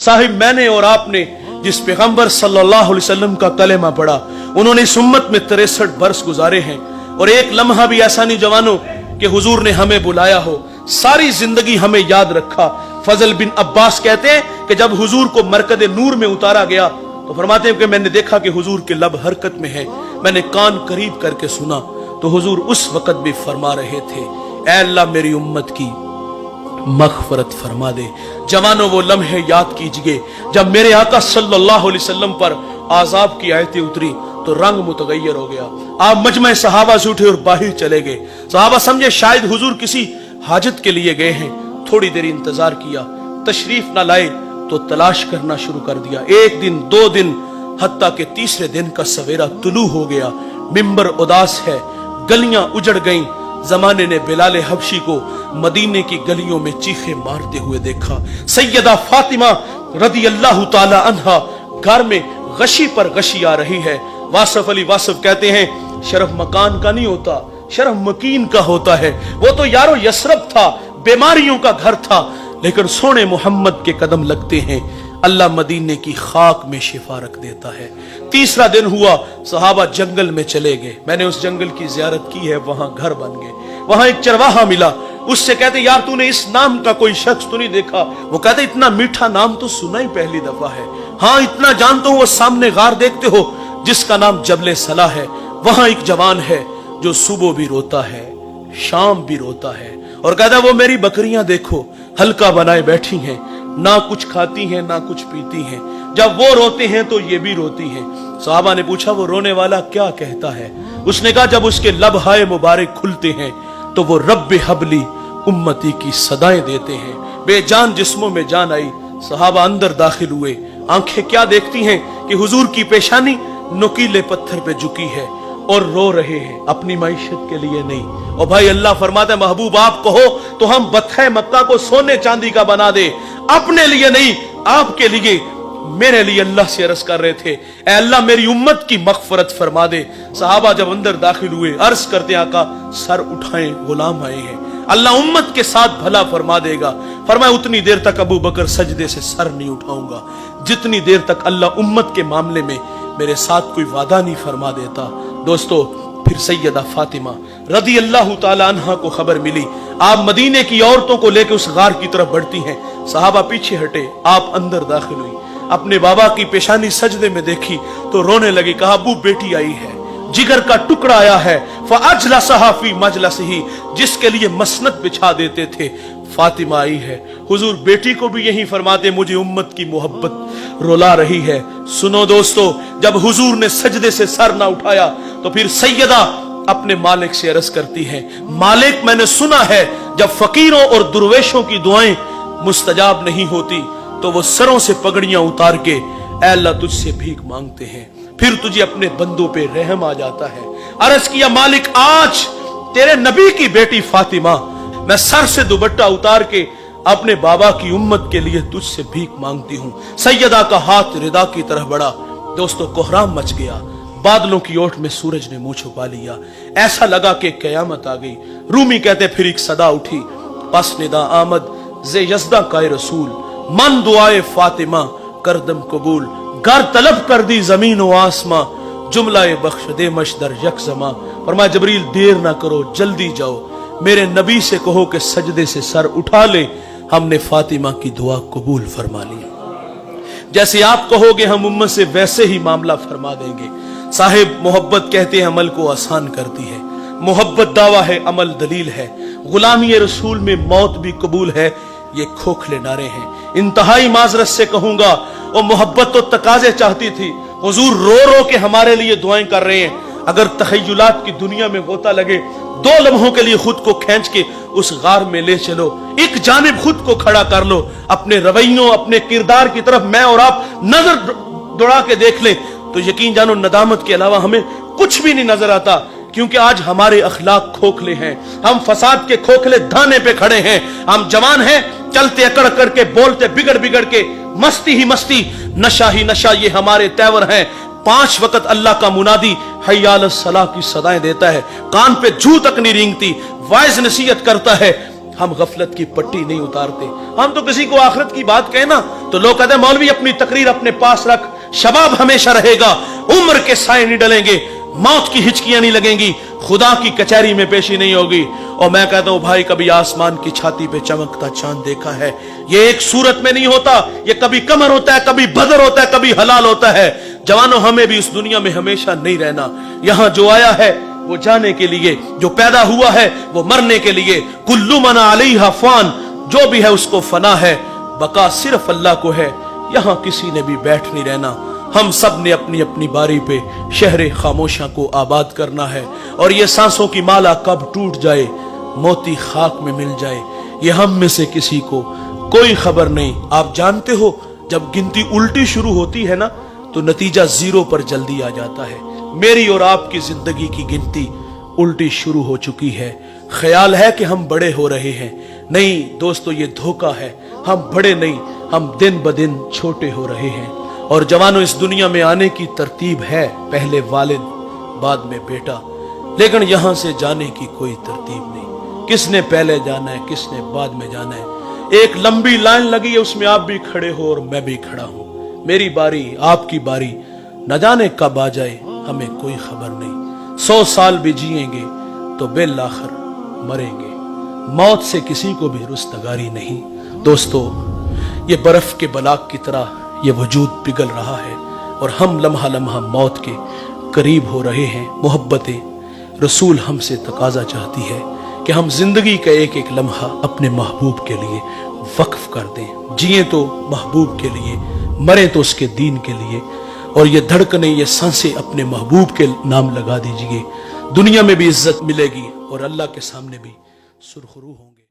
साहिब मैंने और आपने जिस पैगंबर सल्लल्लाहु अलैहि वसल्लम का कलेमा पढ़ा, उन्होंने इस उम्मत में 63 बरस गुजारे हैं, और एक लम्हा भी ऐसा नहीं जवानों कि हुजूर ने हमें बुलाया हो, सारी जिंदगी हमें याद रखा। फजल बिन अब्बास कहते हैं कि जब हुजूर को मरकद नूर में उतारा गया तो फरमाते हैं कि मैंने देखा कि हुजूर के लब हरकत में है, मैंने कान करीब करके सुना तो हुजूर उस वक्त भी फरमा रहे थे, ऐ अल्लाह मेरी उम्मत की मग़फ़िरत फरमा दे। जवानों वो लम्हे याद कीजिए जब मेरे आका सल्लल्लाहु अलैहि वसल्लम पर आज़ाब की आयतें उतरी तो रंग मुतगय्यर हो गया। आप मजमे सहाबा से उठे और बाहर चले गए। सहाबा समझे शायद हुजूर किसी हाजत के लिए गए हैं। थोड़ी देर इंतजार किया, तशरीफ ना लाए तो तलाश करना शुरू कर दिया। एक दिन, 2 दिन, हत्ता के तीसरे दिन का सवेरा तुलू हो गया। मिंबर उदास है, गलियां उजड़ गईं। जमाने ने बिलाल हबशी को मदीने की गलियों में चीखे मारते हुए देखा। सैयदा फातिमा रदी अल्लाह ताला अन्हा घर में गशी पर गशी आ रही है। वासफ अली वासफ कहते हैं, शरफ मकान का नहीं होता, शरफ मकीन का होता है। वो तो यारो यसरब था, बीमारियों का घर था, लेकिन सोने मोहम्मद के कदम लगते हैं, अल्लाह मदीने की खाक में शिफा रख देता है। तीसरा दिन हुआ, सहाबा जंगल में चले गए। मैंने उस जंगल की जियारत की है, वहां घर बन गए। वहां एक चरवाहा मिला, उससे कहते यार तूने इस नाम का कोई शख्स तो नहीं देखा? वो कहते इतना मीठा नाम तो सुना ही पहली दफा है। हाँ इतना जानता हूं, वो सामने गार देखते हो जिसका नाम जबले सला है, वहां एक जवान है जो सुबह भी रोता है, शाम भी रोता है, और कहता वो मेरी बकरियां देखो हल्का बनाए बैठी हैं, ना कुछ खाती हैं ना कुछ पीती हैं, जब वो रोते हैं तो ये भी रोती हैं। सहाबा ने पूछा वो रोने वाला क्या कहता है? उसने कहा जब उसके लबहाए मुबारक खुलते हैं तो वो रब्बे हबली उम्मती की सदाएं देते हैं। बेजान जिस्मों में जान आई। सहाबा अंदर दाखिल हुए। आंखें क्या देखती हैं कि हुजूर की पेशानी नुकीले पत्थर पे झुकी है और रो रहे हैं, अपनी मईशत के लिए नहीं। और भाई अल्लाह फरमाता है महबूब आप कहो तो हम बत्थे मक्का को सोने चांदी का बना दे, अपने लिए नहीं आपके लिए। मेरे लिए अल्लाह से अर्ज कर रहे थे, ऐ अल्लाह मेरी उम्मत की मग़फ़िरत फरमा दे। सहाबा जब अंदर दाखिल हुए अर्ज करते आका सर उठाएं गुलाम आए हैं, अल्लाह उम्मत के साथ भला फरमा देगा। फरमाया उतनी देर तक अबू बकर सजदे से सर नहीं उठाऊंगा जितनी देर तक अल्लाह उम्मत के मामले में मेरे साथ कोई वादा नहीं फरमा देता। दोस्तों फिर सैयदा फातिमा रदी अल्लाह ताला अन्हा को खबर मिली, आप मदीने की औरतों को लेकर उस गार की तरफ बढ़ती हैं। सहाबा पीछे हटे, आप अंदर दाखिल हुई, अपने बाबा की पेशानी सजदे में देखी तो रोने लगी। कहा अबू बेटी आई है, जिगर का टुकड़ा आया है, फअजलसहा फी मजलसिही, जिसके लिए मसनद बिछा देते थे, फातिमा आई है। हुजूर बेटी को भी यही फरमाते मुझे उम्मत की मोहब्बत रुला रही है। सुनो दोस्तों, जब हुजूर ने सजदे से सर ना उठाया तो फिर सैयदा अपने मालिक से अर्ज करती है, मालिक मैंने सुना है जब फकीरों और दुर्वेशों की दुआएं मुस्तजाब नहीं होती तो वो सरों से पगड़ियां उतार के ऐ अल्लाह तुझसे भीख मांगते हैं, फिर तुझे अपने बंदों पे रहम आ जाता है। अर्ज किया मालिक आज तेरे नबी की बेटी फातिमा मैं सर से दुपट्टा उतार के अपने बाबा की उम्मत के लिए तुझसे भीख मांगती हूं। सैयदा का हाथ रिदा की तरफ बढ़ा। दोस्तों कोहराम मच गया, बादलों की ओट में सूरज ने मुंह छुपा लिया, ऐसा लगा कि कयामत आ गई। रूमी कहते फिर एक सदा उठी, पस निदा आमद जे यज़दा का रसूल, मन दुआए फातिमा करदम कबूल, घर तलब कर दी जमीन व आसमां, जुमलाए बख्श दे मशदर यकजमा। फरमाया जबरील देर ना करो जल्दी जाओ, मेरे नबी से कहो कि सजदे से सर उठा ले, हमने फातिमा की दुआ कबूल फरमा ली। जैसे आप कहोगे हम उम्मत से वैसे ही मामला फरमा देंगे। साहिब मोहब्बत कहते हैं अमल को आसान करती है, मोहब्बत दावा है अमल दलील है, गुलामी रसूल में मौत भी कबूल है, ये खोखले नारे हैं। इंतहाई माजरत से कहूंगा और मोहब्बत तो तकाजे चाहती थी। हुजूर रो रो के हमारे लिए दुआएं कर रहे हैं। अगर तखय्युलात की दुनिया में गोता लगे 2 लम्हों के लिए खुद को खींच के उस गार में ले चलो, एक जानिब खुद को खड़ा कर लो, अपने रवैयों अपने किरदार की तरफ मैं और आप नजर दौड़ा के देख ले तो यकीन जानो नदामत के अलावा हमें कुछ भी नहीं नजर आता। क्योंकि आज हमारे अखलाक खोखले हैं, हम फसाद के खोखले धाने पे खड़े हैं। हम जवान हैं, चलते अकड़ अकड़ के, बोलते बिगड़ बिगड़ के, मस्ती ही मस्ती, नशा ही नशा, ये हमारे तेवर हैं। 5 वक्त अल्लाह का मुनादी हय्या अलस सलाह की सदाएं देता है, कान पे जू तक नहीं रेंगती, वाइज नसीहत करता है, हम गफलत की पट्टी नहीं उतारते। हम तो किसी को आखिरत की बात कहना तो लोग कहते हैं मौलवी अपनी तकरीर अपने पास रख, शबाब हमेशा रहेगा, उम्र के साए नहीं डलेंगे, मौत की हिचकियां नहीं लगेंगी, खुदा की कचहरी में पेशी नहीं होगी। और मैं कहता हूं भाई, कभी आसमान की छाती पे चमकता चांद देखा है? ये एक सूरत में नहीं होता, ये कभी कमर होता है, कभी बदर होता है, कभी हलाल होता है। जवानों, हमें भी इस दुनिया में हमेशा नहीं रहना। यहां जो आया है वो जाने के लिए, जो पैदा हुआ है वो मरने के लिए। कुल्लु मन अलैहा फान, जो भी है उसको फना है, बका सिर्फ अल्लाह को है। यहां किसी ने भी बैठ नहीं रहना। हम सब ने अपनी अपनी बारी पे शहरे खामोशा को आबाद करना है। और ये सांसों की माला कब टूट जाए, मोती खाक में मिल जाए, ये हम में से किसी को कोई खबर नहीं। आप जानते हो, जब गिनती उल्टी शुरू होती है ना, तो नतीजा जीरो पर जल्दी आ जाता है। मेरी और आपकी जिंदगी की गिनती उल्टी शुरू हो चुकी है। ख्याल है कि हम बड़े हो रहे हैं, नहीं दोस्तों, ये धोखा है। हम बड़े नहीं, हम दिन ब दिन छोटे हो रहे हैं। और जवानों, इस दुनिया में आने की तरतीब है, पहले वालिद बाद में बेटा, लेकिन यहां से जाने की कोई तरतीब नहीं। किसने पहले जाना है, किसने बाद में जाना है। एक लंबी लाइन लगी है, उसमें आप भी खड़े हो और मैं भी खड़ा हूं। मेरी बारी, आपकी बारी, न जाने कब आ जाए, हमें कोई खबर नहीं। 100 साल भी जिएंगे तो बिल आखिर मरेंगे। मौत से किसी को भी रुस्तगारी नहीं। दोस्तों, ये बर्फ के बलाक की तरह ये वजूद पिघल रहा है और हम लम्हा लम्हा मौत के करीब हो रहे हैं। मोहब्बतें रसूल हमसे तकाजा चाहती है कि हम जिंदगी का एक एक लम्हा अपने महबूब के लिए वक्फ कर दें। जिए तो महबूब के लिए, मरे तो उसके दीन के लिए। और ये धड़कने, ये सांसें अपने महबूब के नाम लगा दीजिए। दुनिया में भी इज्जत मिलेगी और अल्लाह के सामने भी सुरखरू होंगे।